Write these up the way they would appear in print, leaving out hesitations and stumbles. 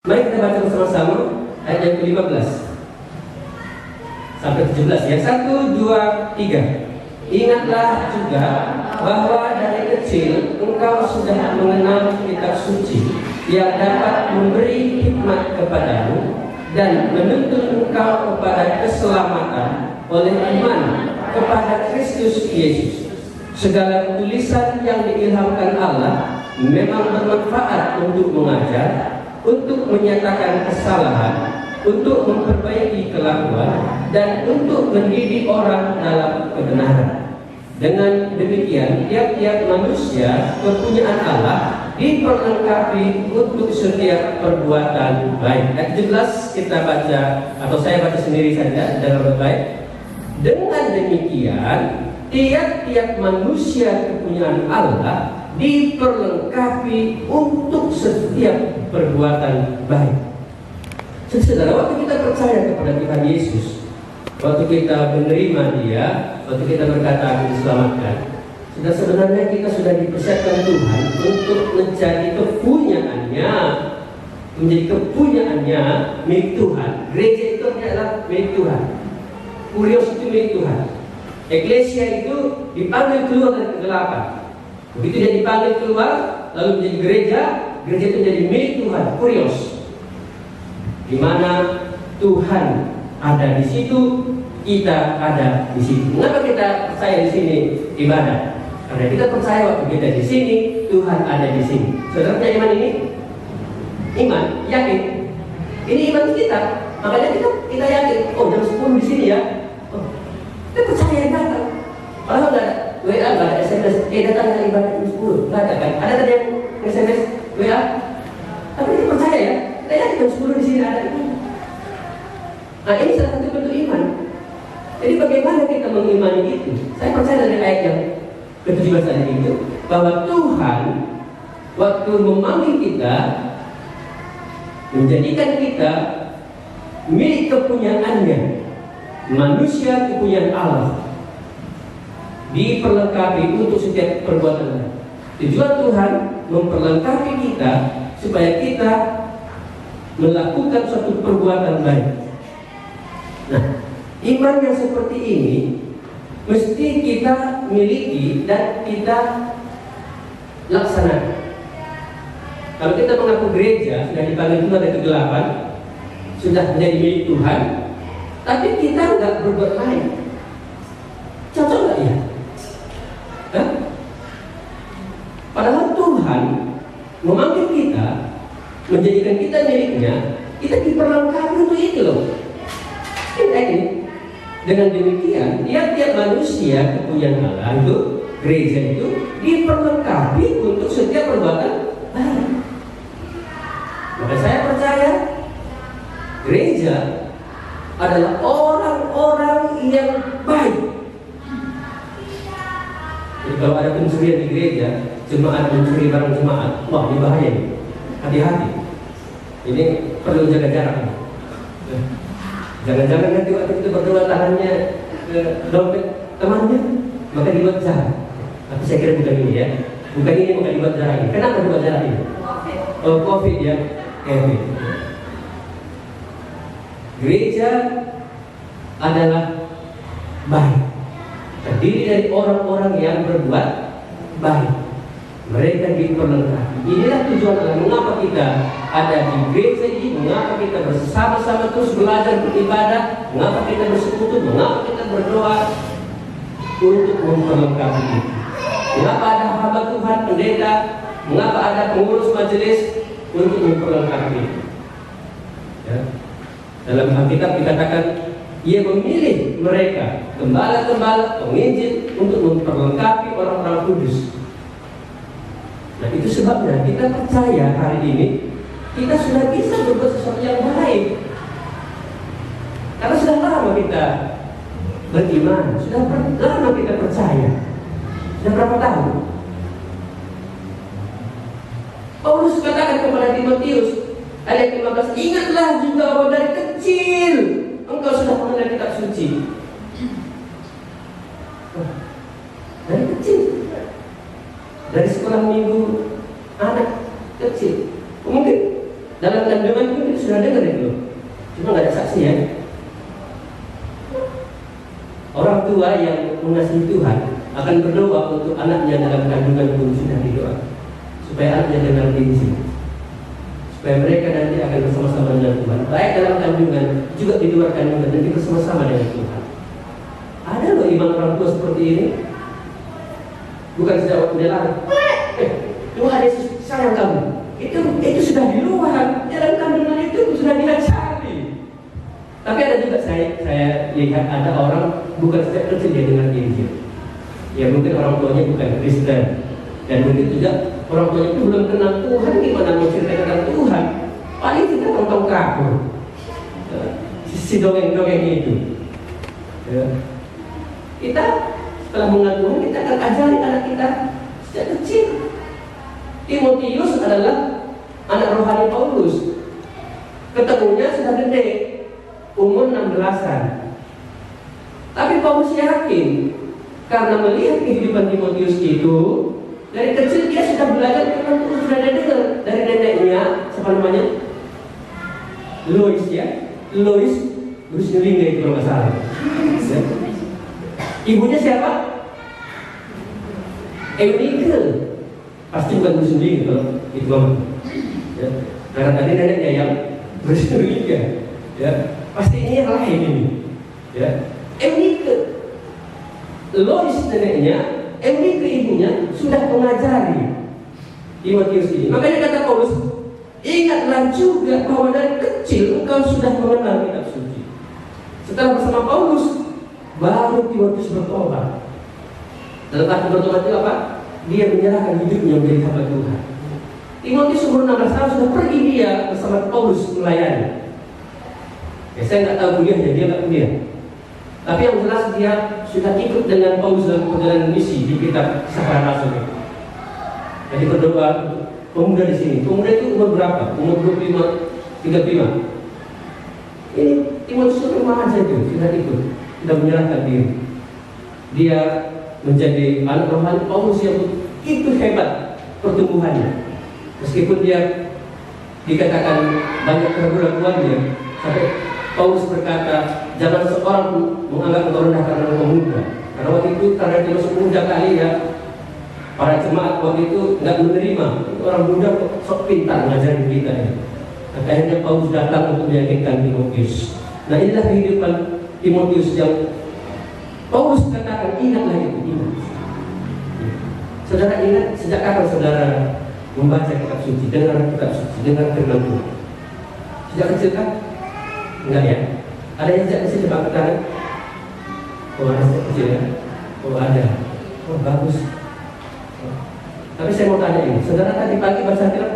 Mari kita baca bersama-sama ayat yang ke-15 sampai 17 ya. 1, 2, 3. Ingatlah juga bahwa dari kecil engkau sudah mengenal kitab suci yang dapat memberi hikmat kepadamu dan menuntun engkau kepada keselamatan oleh iman kepada Kristus Yesus. Segala tulisan yang diilhamkan Allah memang bermanfaat untuk mengajar, untuk menyatakan kesalahan, untuk memperbaiki kelakuan, dan untuk mendidik orang dalam kebenaran. Dengan demikian, tiap-tiap manusia kepunyaan Allah diperlengkapi untuk setiap perbuatan baik. Ayat 17 kita baca, atau saya baca sendiri saja dengan baik. Dengan demikian, tiap-tiap manusia kepunyaan Allah diperlengkapi untuk setiap perbuatan baik. Saudara, waktu kita percaya kepada Tuhan Yesus, waktu kita menerima Dia, waktu kita berkata aku diselamatkan, sudah sebenarnya kita sudah dipersiapkan Tuhan untuk menjadi kepunyaannya, milik Tuhan. Gereja itu adalah milik Tuhan. Kurios itu milik Tuhan. Eklesia itu dipanggil keluar dari kegelapan. Begitu dia dipanggil keluar, lalu menjadi gereja, gereja itu menjadi milik Tuhan, kurios, di mana Tuhan ada di situ, kita ada di situ. Mengapa kita percaya di sini ibadah? Karena kita percaya waktu kita di sini, Tuhan ada di sini. Saudara punya iman ini? Iman, yakin. Ini iman kita. Makanya kita yakin. Oh, jam 10 di sini ya. Oh, kita percaya yang datang. Kalau nggak ada WA, nggak ada SMS, datangnya ibadah jam 10, nggak ada kan? Ada tadi yang SMS, WA. Tapi kita percaya ya. Kita yakin jam 10 di sini ada itu. Nah, ini salah satu bentuk iman. Jadi bagaimana kita mengimani itu? Saya percaya dari ayat yang ke-17 tadi itu, bahwa Tuhan waktu memanggil kita, menjadikan kita milik kepunyaannya, manusia kepunyaan Allah, diperlengkapi untuk setiap perbuatan. Tujuan Tuhan memperlengkapi kita supaya kita melakukan suatu perbuatan baik. Nah, iman yang seperti ini mesti kita miliki dan kita laksanakan. Kalau kita mengaku gereja, sudah dipanggil Tuhan dari kegelapan, sudah menjadi milik Tuhan, tapi kita nggak berbuat baik, cocok nggak ya? Hah? Padahal Tuhan memanggil kita, menjadikan kita miliknya, kita diperlengkapi untuk itu loh. Ini dengan demikian, tiap-tiap manusia kepunyaan Allah itu, gereja itu diperlengkapi untuk setiap perbuatan baik. Maka saya percaya gereja adalah orang-orang yang baik. Jadi kalau ada pencurian di gereja, jemaat mencuri barang jemaat, wah ini bahaya. Hati-hati. Ini perlu jaga jarak. Jangan-jangan nanti waktu kita berdoa tangannya ke dompet temannya, maka dibuat jarak. Tapi saya kira bukan ini ya. Bukan dibuat jarak ini. Kenapa dibuat jarak ini? Oh, COVID ya. COVID. Gereja adalah baik, terdiri dari orang-orang yang berbuat baik. Mereka diperlengkapi. Inilah tujuan Allah. Mengapa kita ada di gereja ini? Mengapa kita bersama-sama terus belajar beribadah? Mengapa kita bersekutu? Mengapa kita berdoa? Untuk memperlengkapi kita. Mengapa ada hamba Tuhan, pendeta? Mengapa ada pengurus majelis? Untuk memperlengkapi. Ya. Dalam Alkitab dikatakan, Ia memilih mereka, gembala-gembala, penginjil, untuk memperlengkapi orang-orang kudus. Nah, itu sebabnya kita percaya hari ini kita sudah bisa berbuat sesuatu yang baik. Karena sudah lama kita beriman, sudah lama kita percaya. Sudah berapa tahun? Paulus katakan kepada Timotius ayat 15, ingatlah juga bahwa dari kecil engkau sudah mengenal kitab suci. Dari kecil, dari sekolah minggu anak kecil, mungkin dalam kandungan sudah dengar itu, cuma nggak ada saksi ya. Orang tua yang mengasihi Tuhan akan berdoa untuk anaknya dalam kandungan pun sudah didoa, supaya anaknya dengar Injil, supaya mereka nanti akan bersama-sama dengan Tuhan, baik dalam kandungan juga di luar kandungan, nanti bersama-sama dengan Tuhan. Ada loh iman orang tua seperti ini. Bukan sejak waktu dia lahir, Tuhan Yesus sayang kamu. Itu sudah di luar, dalam kandungan itu sudah dihacari. Tapi ada juga saya lihat ada orang bukan sejak kecil dia dengar Injil. Ya mungkin orang tuanya bukan Kristen, dan mungkin juga orang tuanya itu belum kenal Tuhan. Gimana mau cerita tentang Tuhan? Paling kita tonton kapur, si dongeng-dongeng itu. Ya. Kita setelah mengandung kita akan ajari anak kita sejak kecil. Timotius adalah anak rohani Paulus. Ketemunya sudah gede, umur 16-an. Tapi Paulus yakin karena melihat kehidupan Timotius itu, dari kecil dia sudah belajar tentang Tuhan, sudah dengar dari neneknya, siapa namanya? Lois ya, Lois Rusnilinga itu kalau nggak salah. Ibunya siapa? Eunike. Pasti bukan Rusnilinga kalau itu mama. Ya. Karena tadi neneknya yang Rusnilinga. Ya, pasti ini yang lain ini. Ya, Eunike. Lois neneknya, Eunike ibunya sudah mengajari Timotius ini. Makanya kata Paulus, ingatlah juga bahwa dari kecil engkau sudah mengenal kitab suci. Setelah bersama Paulus, baru Timotius bertobat. Dalam arti bertobat itu apa? Dia menyerahkan hidupnya menjadi hamba Tuhan. Timotius umur 16 tahun sudah pergi dia bersama Paulus melayani. Ya, saya nggak tahu kuliahnya, dia nggak kuliah. Tapi yang jelas dia sudah ikut dengan Paulus dalam perjalanan misi di kitab Kisah Para Rasul. Jadi berdoa pemuda di sini. Pemuda itu umur berapa? Umur 25, 35. Ini Timotius itu remaja itu sudah ikut, sudah menyerahkan diri. Dia menjadi anak rohani Paulus yang itu hebat pertumbuhannya. Meskipun dia dikatakan banyak keraguan-keraguannya, sampai Paulus berkata, jangan seorang menganggap engkau rendah karena engkau muda. Karena waktu itu karena dia masuk muda kali ya, para jemaat waktu itu nggak menerima orang muda kok sok pintar ngajarin kita ya. Akhirnya Paulus datang untuk meyakinkan Timotius. Nah inilah kehidupan Timotius yang Paulus katakan, ingatlah itu, ingat. Saudara ingat sejak kapan saudara membaca kitab suci, dengar kitab suci, dengar firman Tuhan? Sejak kecil kan? Enggak ya? Ada yang sejak kecil coba katakan? Oh ada sejak kecil ya? Oh ada. Oh bagus. Tapi saya mau tanya ini, saudara tadi pagi baca kitab?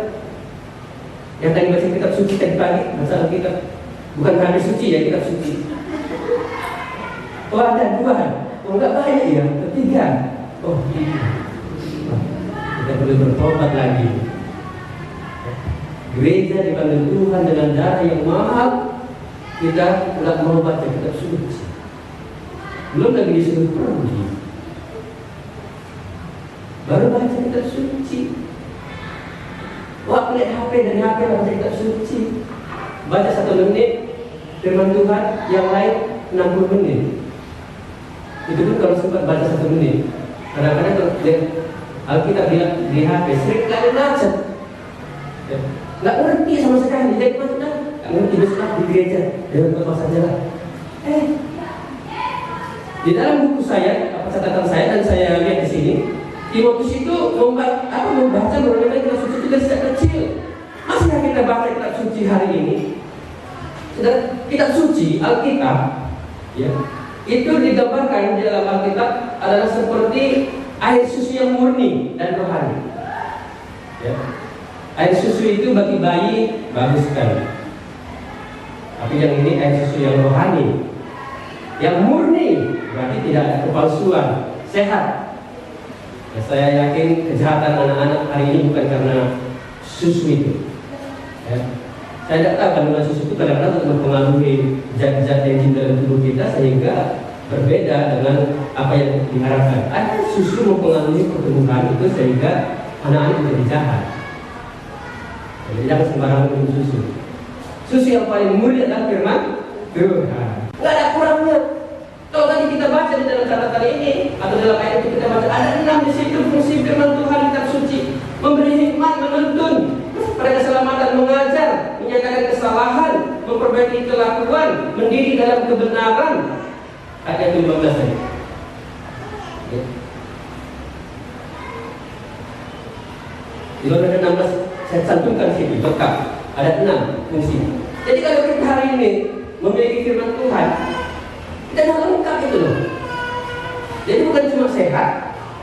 Yang tadi baca kitab suci tadi pagi, baca Alkitab, bukan hadis suci ya, kitab suci. Oh ada 2. Oh enggak banyak ya, 3. Oh iya. Kita perlu bertobat lagi. Gereja dipanggil Tuhan dengan darah yang mahal. Kita tidak mau baca kitab suci. Belum lagi disuruh pergi. Baru baca kitab suci. Wah, lihat HP dari HP baca kitab suci. Baca 1 menit firman Tuhan, yang lain 60 menit. Itu pun kalau sempat baca 1 menit. Kadang-kadang kalau lihat Alkitab di HP sering kali baca. Nggak ngerti sama sekali. Jadi maksudnya nggak ngerti besok di gereja. Dengan apa saja lah. Di dalam buku saya, catatan saya dan saya lihat di sini, Timotius itu membaca mengenai kitab suci itu sejak kecil. Masih kita baca kitab suci hari ini? Dan kitab suci Alkitab, ya, itu digambarkan di dalam Alkitab adalah seperti air susu yang murni dan rohani. Ya. Air susu itu bagi bayi bagus sekali. Tapi yang ini air susu yang rohani, yang murni, berarti tidak ada kepalsuan, sehat. Ya, saya yakin kejahatan anak-anak hari ini bukan karena susu itu. Ya. Saya tidak tahu kandungan susu itu kadang-kadang untuk mempengaruhi zat-zat yang di dalam tubuh kita sehingga berbeda dengan apa yang diharapkan. Ada susu mempengaruhi pertumbuhan itu sehingga anak-anak menjadi jahat. Jadi jangan sembarangan minum susu. Susu yang paling murni adalah firman Tuhan. Nggak ada kurangnya. Kalau tadi kita baca di dalam catatan ini atau dalam ayat itu kita baca ada 6 di situ fungsi firman Tuhan di kitab suci: memberi hikmat, menuntun pada keselamatan, mengajar, menyatakan kesalahan, memperbaiki kelakuan, mendidik dalam kebenaran. Ayat 15 tadi. Ya. Di luar ada 16 saya cantumkan situ lengkap. Ada 6 fungsi. Jadi kalau kita hari ini memiliki firman Tuhan, kita dah lengkap itu loh. Jadi bukan cuma sehat,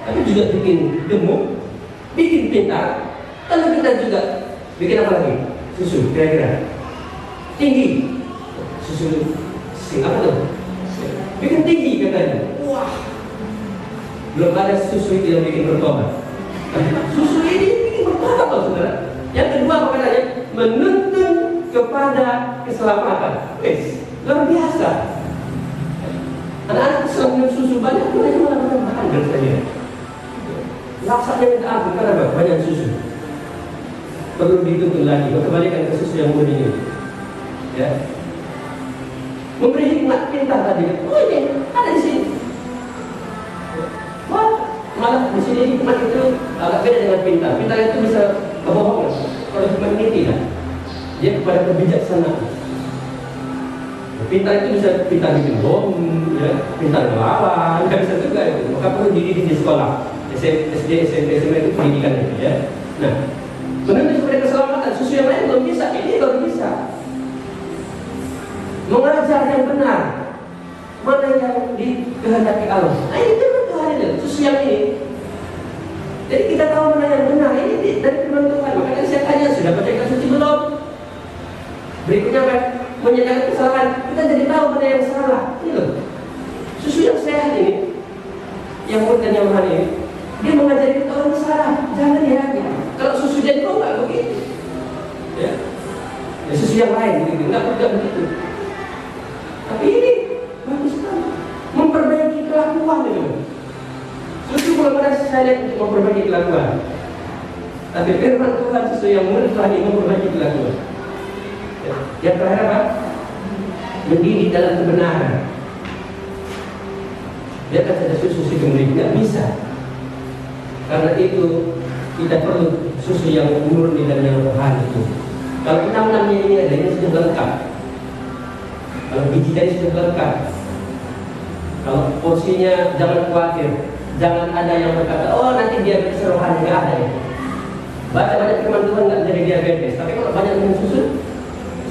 tapi juga bikin gemuk, bikin pintar. Kalau kita juga bikin apa lagi? Susu, kira-kira tinggi. Susu apa tuh? Bikin tinggi katanya. Wah, belum ada susu itu yang bikin bertobat. Susu ini bikin bertobat loh saudara. Yang kedua apa katanya? Menuntun kepada keselamatan. Wes, luar biasa. Anak-anak setelah minum susu banyak, mereka malah makan biasanya. Laksanya minta ampun karena banyak susu. Perlu dituntun lagi, kembalikan ke susu yang murni ini. Ya. Memberi hikmat, pintar tadi. Oh ini ada di sini. Wah, malah di sini hikmat itu agak beda dengan pintar. Pintar itu bisa kebohongan. Kalau hikmat ini tidak. Dia kepada kebijaksanaan. Pintar itu bisa pintar bikin bom, ya, pintar melawan, nggak bisa juga itu. Maka perlu dididik di sekolah, SD, SMP, SMA itu pendidikan itu, ya. Nah, menuntut kepada keselamatan, susu yang lain belum bisa, ini baru bisa. Mengajar yang benar, mana yang dikehendaki Allah. Nah ini firman Tuhan itu, susu yang ini. Jadi kita tahu mana yang benar, ini dari firman Tuhan. Makanya saya tanya, sudah baca kitab suci belum? Berikutnya apa? Menyatakan kesalahan, kita jadi tahu mana yang salah. Ini loh, susu yang sehat ini, yang murni dan yang mahal ini, dia mengajari kita orang salah. Jangan ya, gitu. Kalau susu jadi kok nggak begitu, ya. Ya susu yang lain begitu, nggak begitu. Tapi ini bagus sekali, memperbaiki kelakuan itu. Susu belum ada saya lihat untuk memperbaiki kelakuan. Tapi firman Tuhan susu yang murni lagi memperbaiki kelakuan. Yang terakhir apa? Mendidik dalam kebenaran. Dia kan ada susu mendidik, tidak bisa. Karena itu kita perlu susu yang murni dan yang rohani itu. Kalau 6-6-nya ini ada, ini sudah lengkap. Kalau biji tadi sudah lengkap. Kalau porsinya jangan khawatir, jangan ada yang berkata, oh nanti diabetes rohani, nggak ada ya. Baca banyak firman Tuhan nggak jadi diabetes, tapi kalau banyak minum susu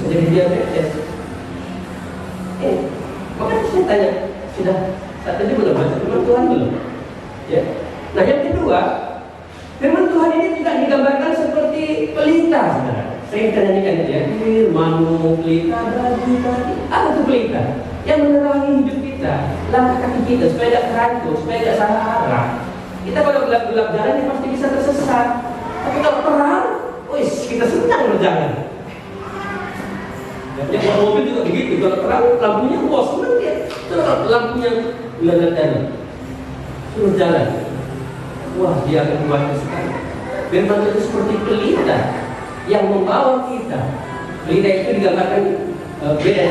jadi diabetes. Makanya saya tanya, sudah saat ini belum baca firman Tuhan belum? Ya. Nah yang kedua, firman Tuhan ini tidak digambarkan seperti pelita, saudara. Sering kita nyanyikan itu ya, firman-Mu pelita bagi kaki. Apa itu pelita? Yang menerangi hidup kita, langkah kaki kita supaya tidak kerancup, supaya tidak salah arah. Kita kalau gelap-gelap jalan ini pasti bisa tersesat. Tapi kalau terang, wis kita senang berjalan. Yang bawa mobil juga begitu, kalau terang lampunya bos senang dia. Kalau lampunya meledak, suruh jalan. Wah, dia akan kuat sekali. Firman itu seperti pelita yang membawa kita. Pelita itu digambarkan beda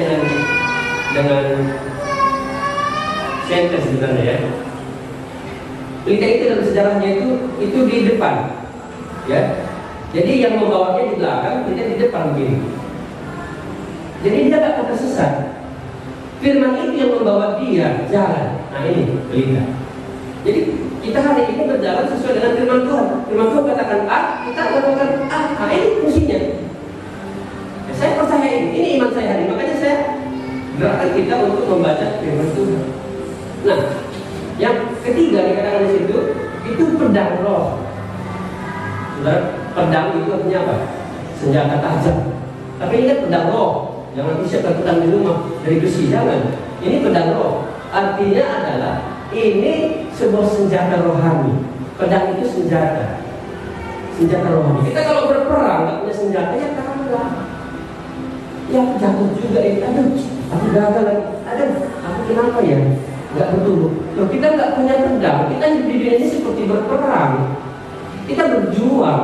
dengan senter sebenarnya ya. Pelita itu dalam sejarahnya itu di depan, ya. Jadi yang membawanya di belakang, pelita di depan begini. Jadi dia tidak akan tersesat. Firman itu yang membawa dia jalan. Nah ini pelita. Jadi kita hari ini berjalan sesuai dengan firman Tuhan. Firman Tuhan katakan A, kita katakan A. Nah ini fungsinya. Ya, saya percaya ini iman saya hari. Makanya saya gerakan kita untuk membaca firman Tuhan. Nah, yang ketiga dikatakan di situ itu pedang roh. Saudara, pedang itu artinya apa? Senjata tajam. Tapi ini kan pedang roh. Jangan disiapkan pedang di rumah dari besi, jangan. Ini pedang roh. Artinya adalah ini sebuah senjata rohani. Pedang itu senjata rohani. Kita kalau berperang nggak punya senjata ya kalah. Ya jatuh juga ini. Aduh, aku gagal lagi. Aduh, aku kenapa ya? Nggak bertumbuh. Loh, kita nggak punya pedang. Kita di dunia ini seperti berperang. Kita berjuang.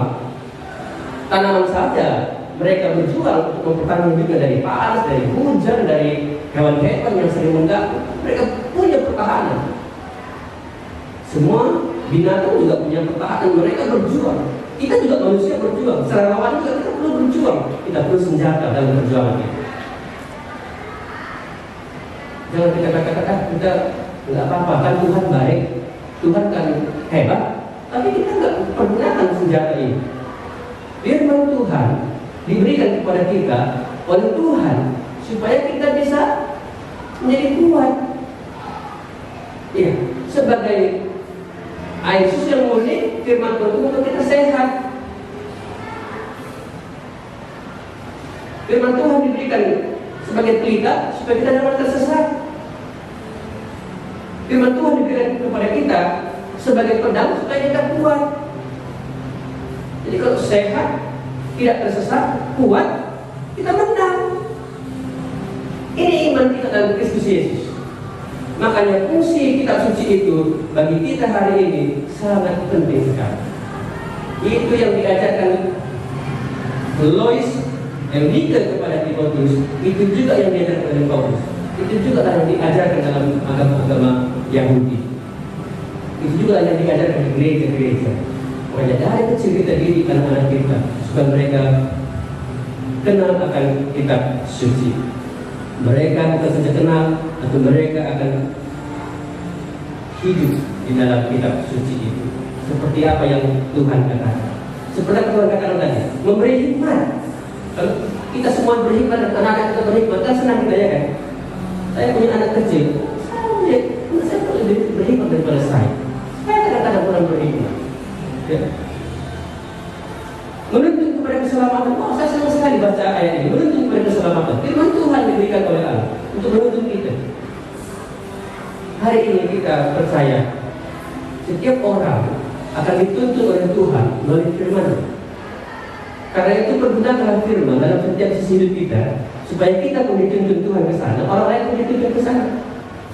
Tanaman saja mereka berjuang untuk mempertahankan juga dari panas, dari hujan, dari hewan-hewan yang sering mengganggu. Mereka punya pertahanan. Semua binatang juga punya pertahanan, mereka berjuang. Kita juga manusia berjuang, secara lawan juga kita perlu berjuang. Kita perlu senjata dalam perjuangan kita. Jangan kita katakan kita nggak apa-apa, kan Tuhan baik, Tuhan kan hebat, tapi kita nggak pergunakan senjata ini. Firman Tuhan diberikan kepada kita oleh Tuhan supaya kita bisa menjadi kuat. Ya, sebagai air susu yang murni, firman Tuhan untuk kita sehat. Firman Tuhan diberikan sebagai pelita supaya kita dapat tersesat. Firman Tuhan diberikan kepada kita sebagai pedang supaya kita kuat. Jadi kalau sehat, tidak tersesat, kuat, kita menang. Ini iman kita dalam Kristus Yesus. Makanya fungsi kitab suci itu bagi kita hari ini sangat penting sekali. Itu yang diajarkan Lois Eunike kepada Timotius, itu juga yang diajarkan oleh Paulus. Itu juga yang diajarkan dalam agama-agama Yahudi. Itu juga yang diajarkan di gereja-gereja. Makanya dari kecil kita didik anak-anak kita supaya mereka kenal akan kitab suci. Mereka bukan saja kenal, atau mereka akan hidup di dalam kitab suci itu. Seperti apa yang Tuhan katakan. Seperti apa Tuhan katakan tadi, memberi hikmat. Kalau kita semua berhikmat dan anak-anak kita berhikmat, kan senang kita ya kan? Saya punya anak kecil, saya lebih berhikmat daripada saya. Saya kadang-kadang kurang berhikmat. Ya. Menuntut kepada keselamatan. Oh, saya senang sekali baca ayat ini. Menuntut kepada keselamatan. Firman Tuhan diberikan oleh Allah untuk menuntut kita. Hari ini kita percaya setiap orang akan dituntut oleh Tuhan melalui firman. Karena itu pergunakan firman dalam setiap sisi hidup kita supaya kita pun dituntut Tuhan ke sana, orang lain pun dituntut ke sana.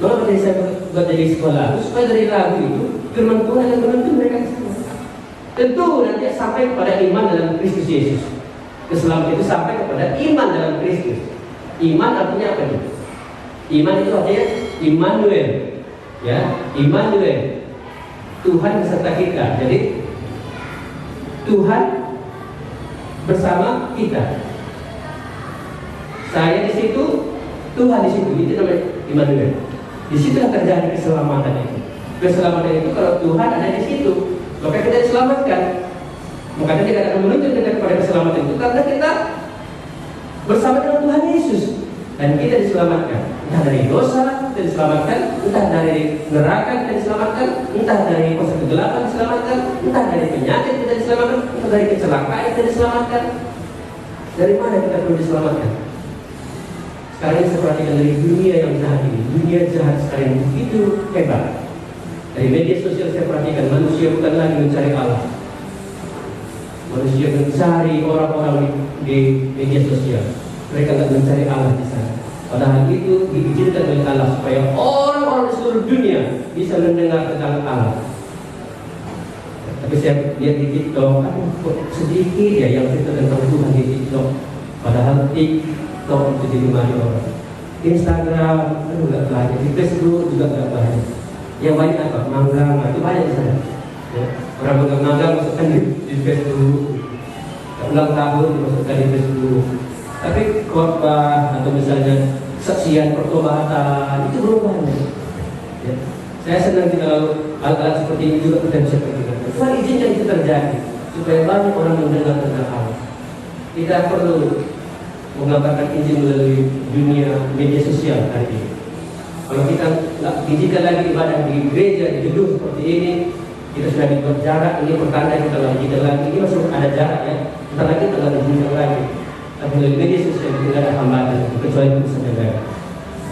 Maka dari saya buat jadi sekolah, supaya dari lagu itu firman Tuhan yang menuntut mereka ke sana. Tentu nanti sampai kepada iman dalam Kristus Yesus. Keselamatan itu sampai kepada iman dalam Kristus. Iman artinya apa nih? Iman itu artinya Immanuel, ya, Immanuel. Tuhan beserta kita. Jadi Tuhan bersama kita. Saya di situ, Tuhan di situ. Itu namanya Immanuel. Di situ terjadi keselamatan itu. Keselamatan itu kalau Tuhan ada di situ, maka kita diselamatkan. Maka kita akan menuntut kita kepada keselamatan itu karena kita bersama dengan Tuhan Yesus dan kita diselamatkan. Entah dari dosa kita diselamatkan, entah dari neraka kita diselamatkan, entah dari kuasa kegelapan diselamatkan, entah dari penyakit kita diselamatkan, entah dari kecelakaan kita diselamatkan. Dari mana kita perlu diselamatkan? Sekarang ini saya perhatikan dari dunia yang jahat ini. Dunia jahat sekarang begitu hebat. Dari media sosial saya perhatikan manusia bukan lagi mencari Allah. Manusia mencari orang-orang di media sosial. Mereka tidak mencari Allah di sana. Padahal itu diizinkan oleh Allah supaya orang-orang di seluruh dunia bisa mendengar tentang Allah. Tapi saya lihat di TikTok, kok sedikit ya yang cerita tentang Tuhan di TikTok. Padahal TikTok itu digemari orang. Instagram, nggak banyak. Di Facebook juga nggak banyak. Yang banyak apa? Manggang, itu banyak di sana. Ya. Orang manggang masukkan di Facebook. Ulang tahun dimasukkan di Facebook. Tapi khotbah atau misalnya saksian pertobatan itu belum banyak. Ya. Saya senang kalau hal-hal seperti ini juga kita bisa perhatikan. Tuhan izinkan itu terjadi supaya banyak orang mendengar tentang Allah. Tidak perlu mengabarkan Injil melalui dunia media sosial hari ini. Kalau kita nggak izinkan lagi ibadah di gereja di gedung seperti ini, kita sudah dibuat jarak. Ini pertanda kita nggak izinkan lagi. Ini masih ada jarak ya. Kita lagi kita nggak izinkan lagi. Tapi melalui media sosial tidak ada hambatan kecuali pusat negara.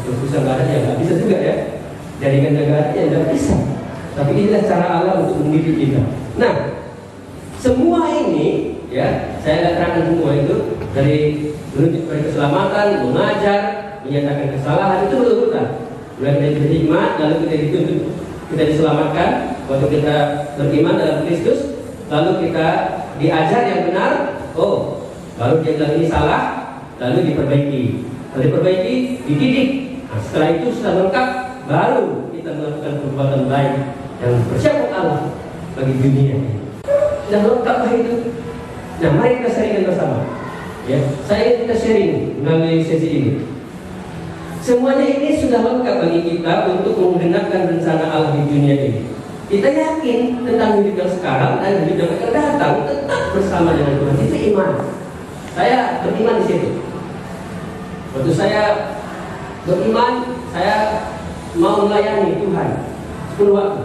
Kalau pusat negara ya nggak bisa juga ya. Jaringan negara ya nggak bisa. Tapi inilah cara Allah untuk mendidik kita. Nah, semua ini ya saya akan terangkan semua itu dari menuntut kepada keselamatan, mengajar, menyatakan kesalahan itu betul-betul. Mulai dari berhikmat, lalu kita dituntut, kita diselamatkan, waktu kita beriman dalam Kristus, lalu kita diajar yang benar. Oh, Lalu dia bilang ini salah, lalu diperbaiki. Lalu diperbaiki, dididik. Nah, setelah itu sudah lengkap, baru kita melakukan perbuatan baik yang bersyarat Allah bagi dunia. Sudah lengkap itu. Nah, mari kita sharingkan bersama. Ya, saya kita sharing melalui sesi ini. Semuanya ini sudah lengkap bagi kita untuk menggenapkan rencana Allah di dunia ini. Kita yakin tentang hidup yang sekarang dan hidup yang akan datang tetap bersama dengan Tuhan. Itu iman. Saya beriman di situ. Waktu saya beriman, saya mau melayani Tuhan 10 waktu.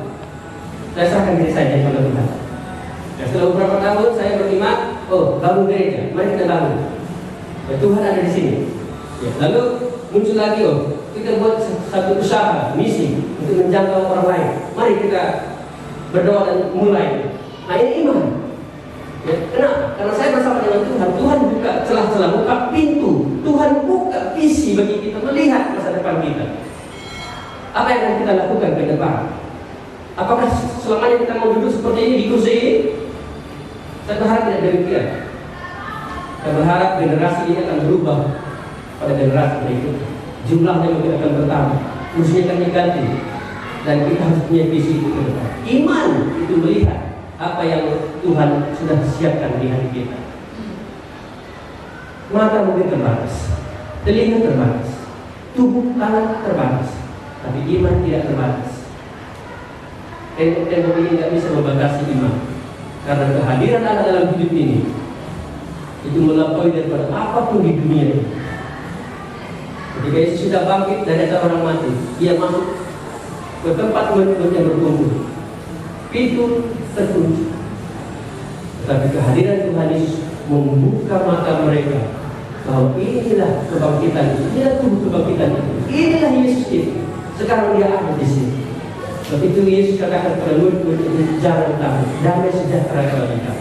Saya serahkan diri saya kepada Tuhan. Dan setelah beberapa tahun saya beriman, bangun gereja, mari kita bangun. Ya, Tuhan ada di sini. Ya, lalu muncul lagi, kita buat satu usaha, misi untuk menjangkau orang lain. Mari kita berdoa dan mulai. Nah, ini iman. Ya, kenapa? Karena saya bersama dengan Tuhan. Tuhan buka celah-celah, buka pintu. Tuhan buka visi bagi kita melihat masa depan kita. Apa yang akan kita lakukan ke depan? Apakah selamanya kita mau duduk seperti ini di kursi ini? Saya berharap tidak demikian. Saya berharap generasi ini akan berubah pada generasi berikutnya. Jumlahnya mungkin akan bertambah, kursinya akan diganti, dan kita harus punya visi itu ke depan. Iman itu melihat apa yang Tuhan sudah siapkan di hati kita. Mata mungkin terbatas, telinga terbatas, tubuh tangan terbatas, tapi iman tidak terbatas. Tembok ini tidak bisa membatasi iman, karena kehadiran Allah dalam hidup ini itu melampaui daripada apapun di dunia ini. Ketika Yesus sudah bangkit dari antara orang mati, Dia masuk ke tempat murid-murid yang berkumpul. Pintu terkunci, tetapi kehadiran Tuhan Yesus membuka mata mereka bahwa inilah kebangkitan, inilah tubuh kebangkitan itu, inilah Yesus itu. Sekarang Dia ada di sini. Sebab itu Yesus katakan kepada murid-murid itu, jangan takut, damai sejahtera kepada kita.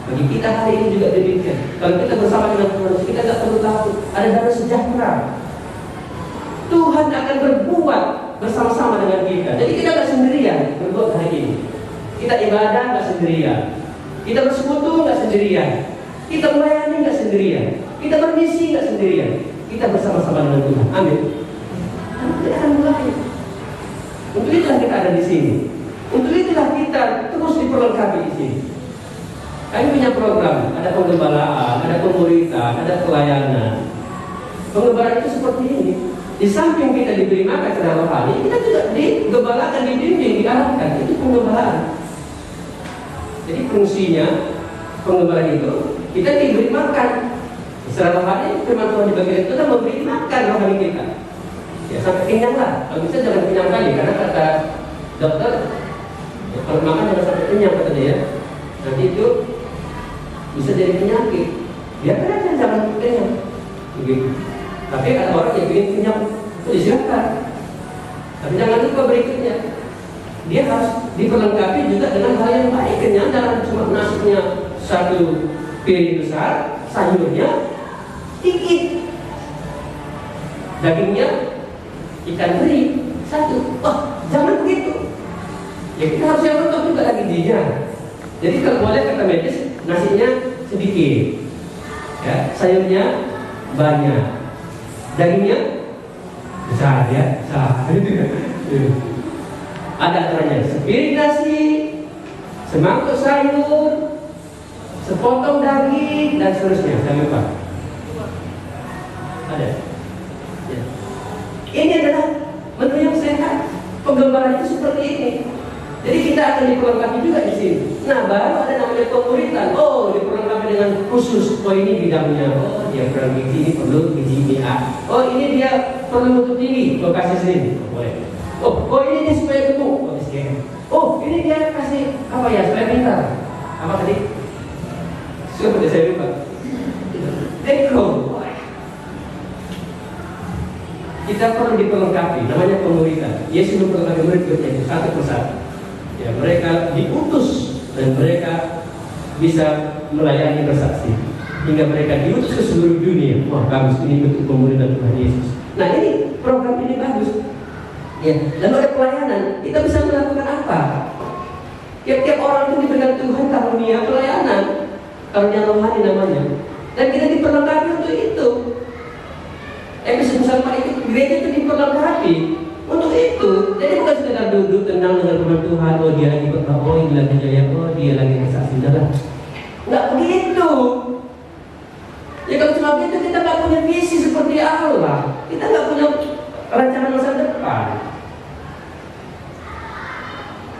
Bagi kita hari ini juga demikian. Kalau kita bersama dengan Tuhan, kita tidak perlu takut, ada damai sejahtera. Tuhan akan berbuat bersama-sama dengan kita. Jadi kita tidak sendirian berbuat hari ini. Kita ibadah tidak sendirian. Kita bersekutu tidak sendirian. Kita melayani tidak sendirian. Kita bermisi tidak sendirian. Kita bersama-sama dengan Tuhan. Amin. Kita akan mulai. Untuk itulah kita ada di sini. Untuk itulah kita terus diperlengkapi di sini. Kami punya program, ada penggembalaan, ada pemuritan, ada pelayanan. Penggembalaan itu seperti ini. Di samping kita diberi makan secara rohani, kita juga digembalakan, dibimbing, diarahkan. Itu penggembalaan. Jadi fungsinya penggembalaan itu kita diberi makan secara rohani. Firman Tuhan dibagikan itu kan memberi makan rohani kita. Ya sampai kenyang lah. Kalau bisa jangan kenyang kali, karena kata dokter, ya, kalau makan jangan sampai kenyang kata dia. Nanti itu bisa jadi penyakit. Biarkan aja jangan kenyang. Begitu. Tapi ada orang yang ingin kenyang, itu disilakan. Tapi jangan lupa berikutnya, dia harus diperlengkapi juga dengan hal yang baik. Kenyang jangan cuma nasinya satu piring besar, sayurnya dikit, dagingnya ikan teri satu. Jangan begitu. Ya kita harus yang lengkap juga gizinya. Jadi kalau boleh kata medis, nasinya sedikit, ya, sayurnya banyak, dagingnya besar, ya, besar. Ada aturannya, sepiring nasi, semangkuk sayur, sepotong daging, dan seterusnya. Jangan lupa. Ada. Ya. Ini adalah menu yang sehat. Penggembalaan itu seperti ini. Jadi kita akan diperlengkapi juga di sini. Nah, baru ada namanya pemuritan. Diperlengkapi dengan khusus. Ini bidangnya. Dia kurang gizi, ini perlu gizi A. Ini dia perlu lutut tinggi. Kasih sini. Boleh. Ini dia supaya gemuk. Ini dia kasih apa ya? Supaya pintar. Apa tadi? Sudah saya lupa. Teko. Kita perlu diperlengkapi. Namanya pemuritan. Yesus memperlengkapi murid-muridnya itu satu persatu. Ya, mereka diutus dan mereka bisa melayani bersaksi hingga mereka diutus ke seluruh dunia. Wah, bagus, ini bentuk pemuritan Tuhan Yesus. Nah, ini program ini bagus. Ya, dan oleh pelayanan kita bisa melakukan apa? Tiap-tiap orang itu diberikan Tuhan karunia pelayanan, karunia rohani namanya. Dan kita diperlengkapi untuk itu. Efesus 4 itu gereja itu diperlengkapi untuk itu. Jadi bukan sekedar duduk tenang dengan firman Tuhan. Oh dia lagi berdoa, oh ini lagi jaya, oh dia lagi kesaksian. Nggak begitu. Ya kalau cuma begitu kita nggak punya visi seperti Allah. Kita nggak punya rancangan masa depan.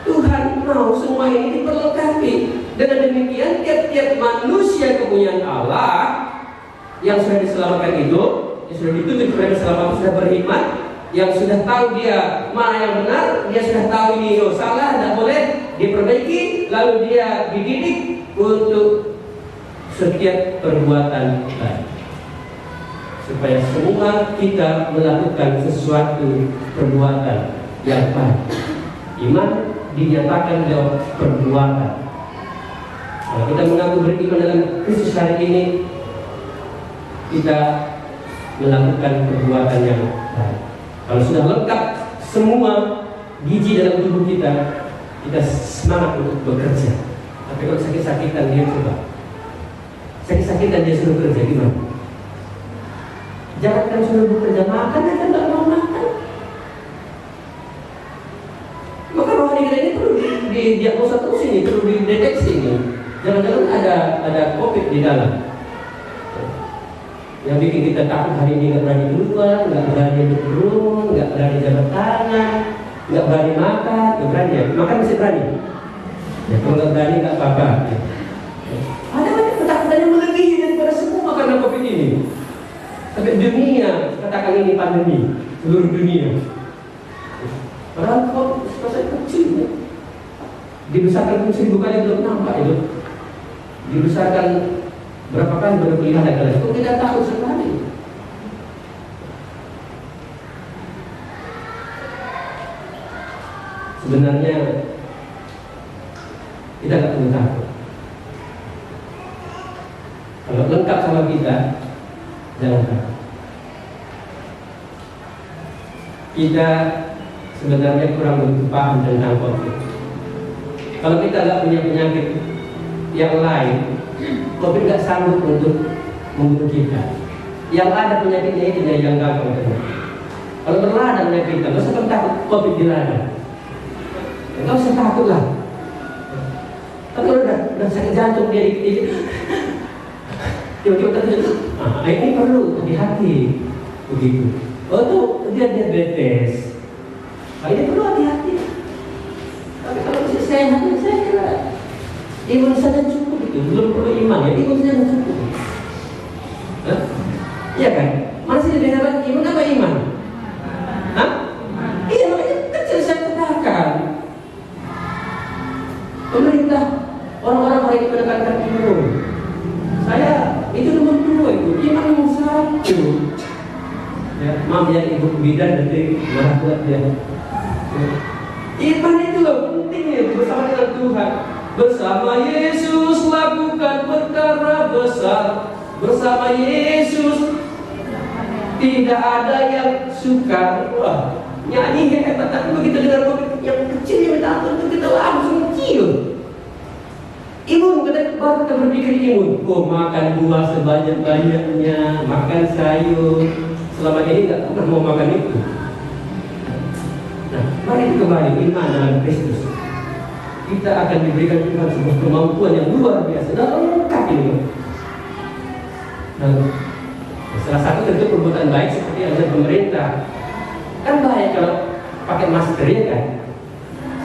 Tuhan mau semua ini diperlengkapi. Dengan demikian tiap-tiap manusia kepunyaan Allah yang sudah diselamatkan itu, yang sudah dituntut kepada keselamatan, sudah berhikmat, yang sudah tahu dia mana yang benar, dia sudah tahu ini salah, tidak boleh diperbaiki, lalu dia dididik untuk setiap perbuatan baik, supaya semua kita melakukan sesuatu perbuatan yang baik. Iman dinyatakan lewat perbuatan. Kalau kita mengaku beriman dalam Kristus hari ini, kita melakukan perbuatan yang baik. Kalau sudah lengkap semua biji dalam tubuh kita, kita semangat untuk bekerja. Tapi kalau sakit-sakitan dia coba, sakit-sakitan dia suruh kerja gimana? Jangan kan suruh bekerja, makan aja nggak mau makan. Maka rohani kita ini perlu didiagnosa terus ini, perlu dideteksi ini. Jangan-jangan ada COVID di dalam yang bikin kita takut hari ini nggak berani keluar, nggak berani turun, nggak berani jabat tangan, nggak berani makan, nggak berani ya. Makan masih berani. Ya kalau nggak berani nggak apa-apa. Ada banyak ketakutan yang melebihi daripada semua karena COVID ini. Sampai dunia katakan ini pandemi seluruh dunia. Padahal kok saya kecil ya. Dibesarkan 1000 kali belum nampak itu. Dibesarkan berapa kali berpelihara kali. Kok kita takut sekali. Sebenarnya kita tak perlu takut. Kalau lengkap sama kita, jangan takut. Kita sebenarnya kurang begitu paham tentang COVID. Kalau kita nggak punya penyakit yang lain, COVID nggak sanggup untuk membunuh kita. Yang ada penyakitnya itu yang gampang kena. Kalau berlada penyakit kita, nggak usah takut COVID dilada. Nggak usah takut lah. Tapi kalau udah sakit jantung dia dikit-dikit, tiba-tiba terjadi. Ini perlu hati-hati begitu. Oh tuh dia diabetes. Ini perlu hati-hati. Tapi kalau masih sehat, saya kira imun saja cukup itu, belum perlu iman ya, imun saja cukup. Iya kan? Masih dibedakan imun apa iman? Hah? Iya makanya kecil saya katakan. Pemerintah orang-orang hari ini menekankan imun. Saya itu nomor 2 itu, iman nomor 1. Ya, maaf ya ibu bidan nanti marah buat dia. Iman itu loh pentingnya bersama dengan Tuhan. Bersama Yesus lakukan perkara besar. Bersama Yesus tidak ada yang sukar. Wah, nyanyi hebat. Tapi begitu dengar yang kecil yang minta ampun itu kita langsung cium. Imun, baru kita berpikir imun. Oh, makan buah sebanyak-banyaknya, makan sayur. Selama ini nggak pernah mau makan itu. Nah, mari kita kembali iman dalam Kristus. Kita akan diberikan Tuhan sebuah kemampuan yang luar biasa dan lengkap ini. Nah, salah satu tentu perbuatan baik seperti yang ada pemerintah. Kan baik kalau pakai masker ya kan.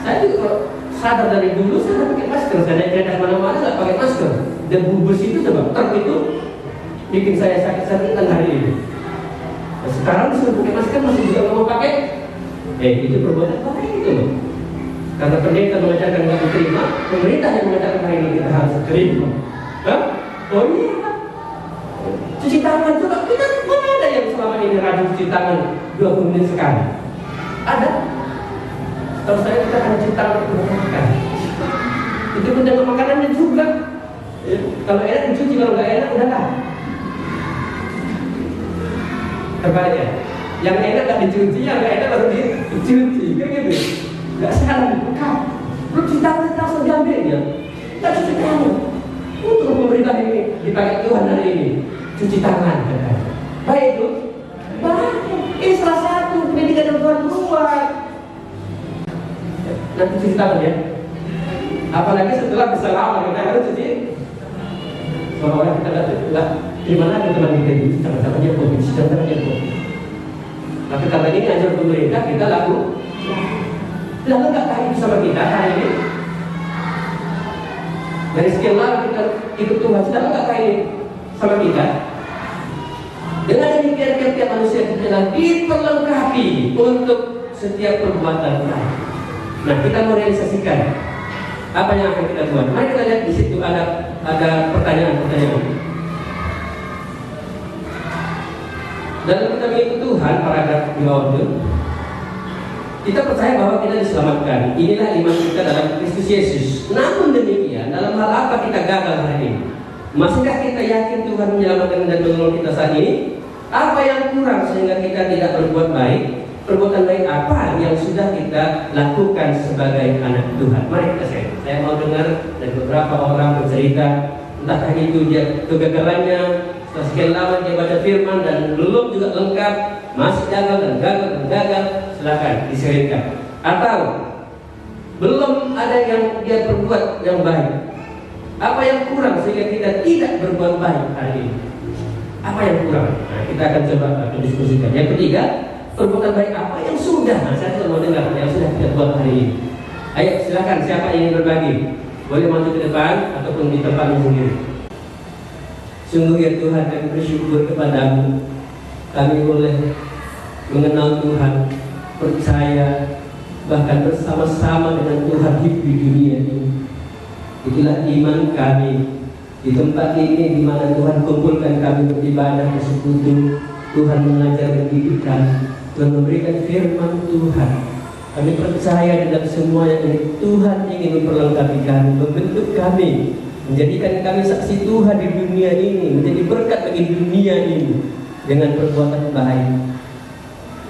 Saya juga kalau sadar dari dulu saya pakai masker. Saya naik kereta kemana-mana nggak pakai masker. Debu bus itu coba truk itu bikin saya sakit-sakitan hari ini. Nah, sekarang disuruh pakai masker masih juga nggak mau pakai. Itu perbuatan baik itu loh. Karena pendeta mengajarkan nggak diterima, pemerintah yang mengatakan hari ini kita harus terima. Hah? Oh iya. Cuci tangan juga kita mana ada yang selama ini rajin cuci tangan 20 menit sekali? Ada. Kalau saya kita akan cuci tangan untuk makan. Itu menjaga makanannya juga. Kalau enak dicuci, kalau nggak enak udahlah. Terbalik ya. Yang enak nggak dicuci, yang nggak enak baru dicuci, kan gitu. Nggak salah, bukan. Lu cuci tangan langsung diambil ya. Nggak cuci tangan. untuk pemerintah ini dipakai Tuhan hari ini. Cuci tangan, katanya. Baik itu, baik. Ini salah satu pendidikan yang Tuhan buat. Nanti cuci tangan ya. Apalagi setelah berselawat kita harus cuci. Seolah-olah kita lihat di mana ada teman kita ini, sama-sama dia COVID, sama-sama dia COVID. Tapi karena ini anjur pemerintah, kita laku. Lalu nggak kayak sama kita hari ini. Dari sekian lama kita ikut Tuhan, lalu nggak kayak sama kita. Dengan demikian tiap-tiap manusia kita telah diperlengkapi untuk setiap perbuatan baik. Nah, kita mau realisasikan apa yang akan kita buat. Mari kita lihat di situ ada pertanyaan-pertanyaan. Dalam kita mengikut Tuhan, paragraf di bawah itu, kita percaya bahwa kita diselamatkan. Inilah iman kita dalam Kristus Yesus. Namun demikian, dalam hal apa kita gagal hari ini? Masihkah kita yakin Tuhan menyelamatkan dan menolong kita saat ini? Apa yang kurang sehingga kita tidak berbuat baik? Perbuatan baik apa yang sudah kita lakukan sebagai anak Tuhan? Mari kita share. Saya mau dengar dari beberapa orang bercerita, entah itu dia kegagalannya, setelah sekian lama dia baca firman dan belum juga lengkap, masih gagal, silakan diserahkan. Atau belum ada yang dia perbuat yang baik. Apa yang kurang sehingga kita tidak berbuat baik hari ini? Apa yang kurang? Nah, kita akan coba diskusikan. Yang ketiga, perbuatan baik apa yang sudah? Nah, saya sudah mau dengar yang sudah kita buat hari ini. Ayo silakan, siapa yang ingin berbagi? Boleh maju ke depan ataupun di tempatnya sendiri. Sungguh ya Tuhan, kami bersyukur kepadamu. Kami boleh mengenal Tuhan, percaya, bahkan bersama-sama dengan Tuhan hidup di dunia ini. Itulah iman kami. Di tempat ini di mana Tuhan kumpulkan kami beribadah bersekutu, Tuhan mengajar mendidik kami, Tuhan memberikan firman Tuhan. Kami percaya dalam semua yang ini Tuhan ingin memperlengkapi kami, membentuk kami, menjadikan kami saksi Tuhan di dunia ini, menjadi berkat bagi dunia ini dengan perbuatan baik.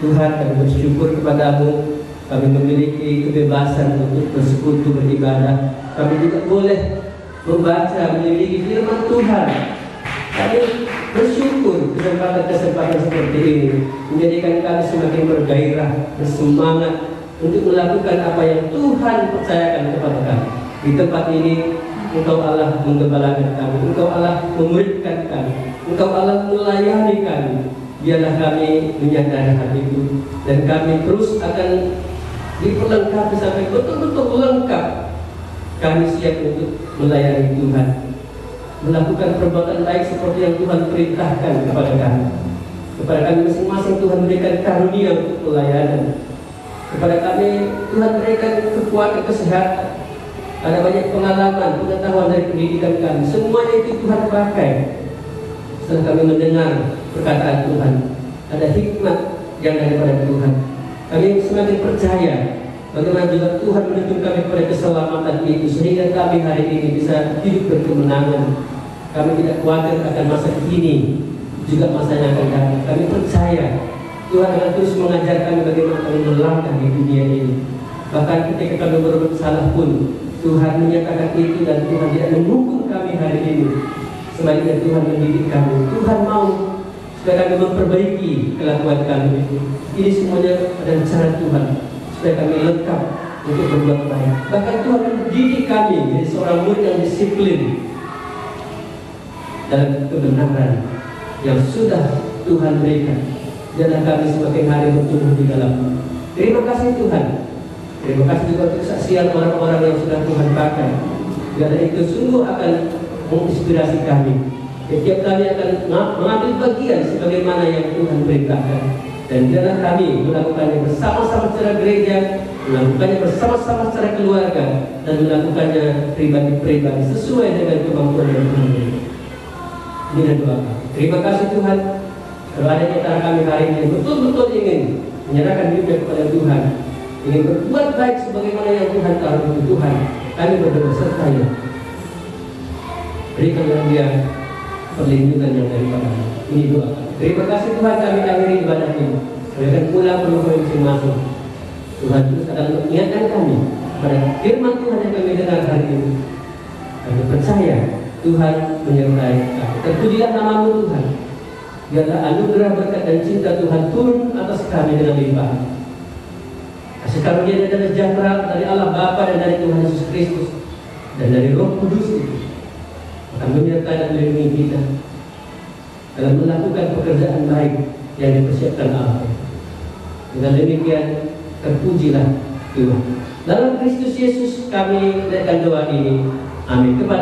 Tuhan, kami bersyukur kepadamu. Kami memiliki kebebasan untuk bersekutu beribadah. Kami juga boleh membaca, memiliki firman Tuhan. Kami bersyukur kesempatan seperti ini menjadikan kami semakin bergairah, bersemangat untuk melakukan apa yang Tuhan percayakan kepada kami. Di tempat ini Engkau Allah menggembalakan kami, Engkau Allah memuridkan kami, Engkau Allah melayani kami. Biarlah kami menyadari hal itu dan kami terus akan diperlengkapi sampai betul-betul lengkap. Kami siap untuk melayani Tuhan, melakukan perbuatan baik seperti yang Tuhan perintahkan kepada kami. Kepada kami masing-masing Tuhan berikan karunia untuk pelayanan. Kepada kami Tuhan berikan kekuatan, kesehatan. Ada banyak pengalaman, pengetahuan dari pendidikan kami. Semuanya itu Tuhan pakai. Setelah kami mendengar perkataan Tuhan, ada hikmat yang daripada Tuhan. Kami semakin percaya bagaimana juga Tuhan menuntun kami kepada keselamatan itu, sehingga kami hari ini bisa hidup berkemenangan. Kami tidak khawatir akan masa kini, juga masa yang akan datang. Kami percaya Tuhan akan terus mengajar kami bagaimana kami melangkah di dunia ini. Bahkan ketika kami berbuat salah pun, Tuhan menyatakan itu dan Tuhan tidak menghukum kami hari ini. Sebaliknya Tuhan mendidik kami. Tuhan mau supaya kami memperbaiki kelakuan kami itu. Ini semuanya adalah cara Tuhan supaya kami lengkap untuk berbuat baik. Bahkan Tuhan mendidik kami menjadi seorang murid yang disiplin dalam kebenaran yang sudah Tuhan berikan. Dan kami semakin hari bertumbuh di dalam. Terima kasih Tuhan. Terima kasih juga untuk kesaksian orang-orang yang sudah Tuhan pakai. Karena itu sungguh akan menginspirasi kami. Setiap kami akan mengambil bagian sebagaimana yang Tuhan perintahkan. Dan biarlah kami melakukannya bersama-sama secara gereja, melakukannya bersama-sama secara keluarga, dan melakukannya pribadi-pribadi sesuai dengan kemampuan yang Tuhan beri. Ini doa. Terima kasih Tuhan. Kalau ada di antara kami hari ini betul-betul ingin menyerahkan hidupnya kepada Tuhan, ingin berbuat baik sebagaimana yang Tuhan taruh itu Tuhan, kami berdoa sertanya. Berikanlah dia perlindungan yang daripada ini doa. Terima kasih Tuhan, kami akhiri ibadah ini. Kami akan pulang ke rumah masing-masing. Tuhan terus akan mengingatkan kami pada firman Tuhan yang kami dengar hari ini. Kami percaya Tuhan menyertai kami. Terpujilah namamu Tuhan. Biarlah anugerah berkat dan cinta Tuhan turun atas kami dengan limpah. Kasih karunia dan sejahtera dari Allah Bapa dan dari Tuhan Yesus Kristus dan dari Roh Kudus itu akan menyertai dan melindungi kita dalam melakukan pekerjaan baik yang dipersiapkan Allah. Dengan demikian terpujilah Tuhan. Dalam Kristus Yesus kami menaikkan doa ini. Amin. Kepada